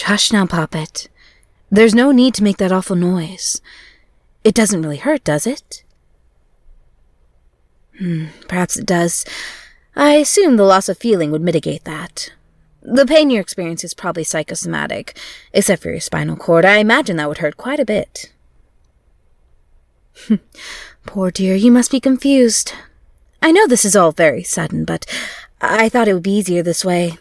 hush now, Poppet. There's no need to make that awful noise. It doesn't really hurt, does it? Perhaps it does. I assume the loss of feeling would mitigate that. The pain you experience is probably psychosomatic, except for your spinal cord. I imagine that would hurt quite a bit. Poor dear, you must be confused. I know this is all very sudden, but I thought it would be easier this way.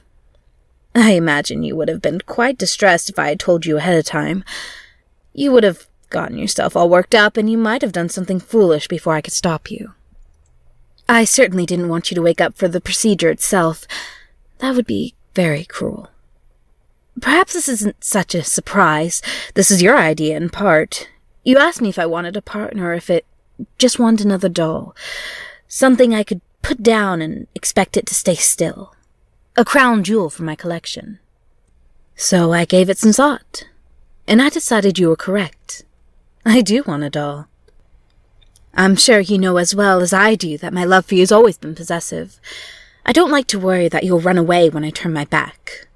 I imagine you would have been quite distressed if I had told you ahead of time. You would have gotten yourself all worked up, and you might have done something foolish before I could stop you. I certainly didn't want you to wake up for the procedure itself. That would be very cruel. Perhaps this isn't such a surprise. This is your idea, in part. You asked me if I wanted a partner, or if it just wanted another doll. Something I could put down and expect it to stay still. A crown jewel for my collection. So I gave it some thought, and I decided you were correct. I do want a doll. I'm sure you know as well as I do that my love for you has always been possessive. I don't like to worry that you'll run away when I turn my back.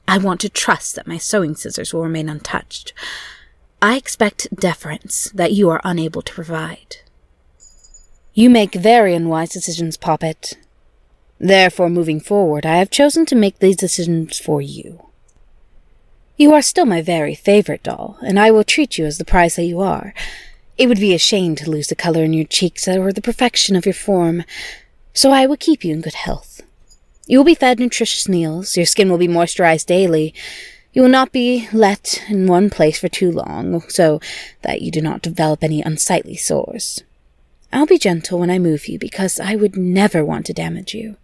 I want to trust that my sewing scissors will remain untouched. I expect deference that you are unable to provide. You make very unwise decisions, Poppet. Therefore, moving forward, I have chosen to make these decisions for you. You are still my very favorite doll, and I will treat you as the prize that you are. It would be a shame to lose the color in your cheeks or the perfection of your form, so I will keep you in good health. You will be fed nutritious meals, your skin will be moisturized daily, you will not be let in one place for too long, so that you do not develop any unsightly sores. I'll be gentle when I move you, because I would never want to damage you.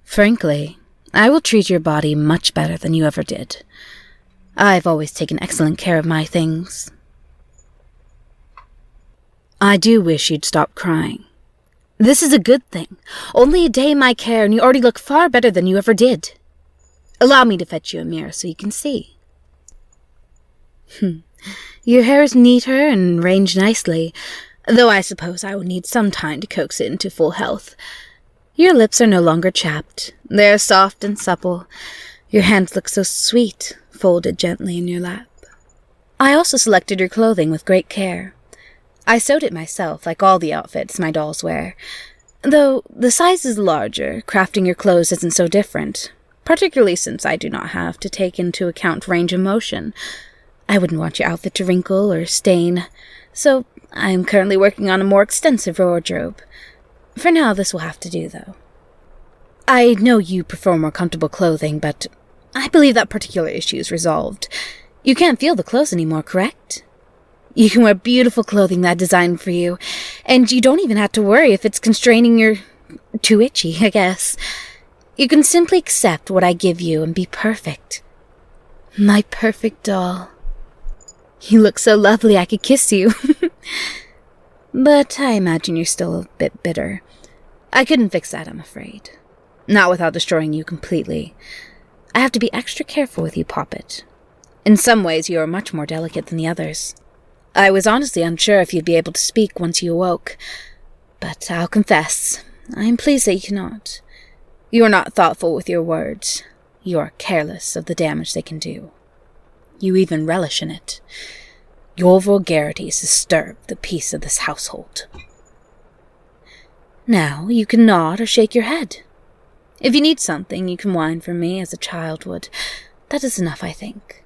Frankly, I will treat your body much better than you ever did. I've always taken excellent care of my things. I do wish you'd stop crying. This is a good thing. Only a day in my care, and you already look far better than you ever did. Allow me to fetch you a mirror so you can see. Your hair is neater and arranged nicely, though I suppose I will need some time to coax it into full health. Your lips are no longer chapped. They are soft and supple. Your hands look so sweet, folded gently in your lap. I also selected your clothing with great care. I sewed it myself, like all the outfits my dolls wear. Though the size is larger, crafting your clothes isn't so different, particularly since I do not have to take into account range of motion. I wouldn't want your outfit to wrinkle or stain, so I am currently working on a more extensive wardrobe. For now, this will have to do, though. I know you prefer more comfortable clothing, but I believe that particular issue is resolved. You can't feel the clothes anymore, correct? You can wear beautiful clothing that I designed for you, and you don't even have to worry if it's constraining or too itchy, I guess. You can simply accept what I give you and be perfect. My perfect doll. You look so lovely I could kiss you. But I imagine you're still a bit bitter. I couldn't fix that, I'm afraid. Not without destroying you completely. I have to be extra careful with you, Poppet. In some ways, you are much more delicate than the others. I was honestly unsure if you'd be able to speak once you awoke, but I'll confess, I am pleased that you cannot. You are not thoughtful with your words. You are careless of the damage they can do. You even relish in it. Your vulgarities disturb the peace of this household. Now you can nod or shake your head. If you need something, you can whine for me as a child would. That is enough, I think.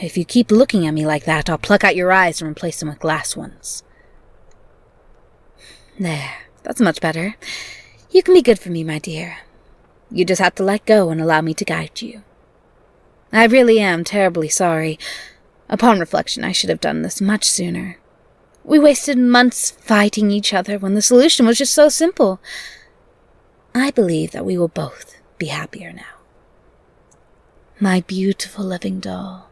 If you keep looking at me like that, I'll pluck out your eyes and replace them with glass ones. There, that's much better. You can be good for me, my dear. You just have to let go and allow me to guide you. I really am terribly sorry. Upon reflection, I should have done this much sooner. We wasted months fighting each other when the solution was just so simple. I believe that we will both be happier now. My beautiful living doll.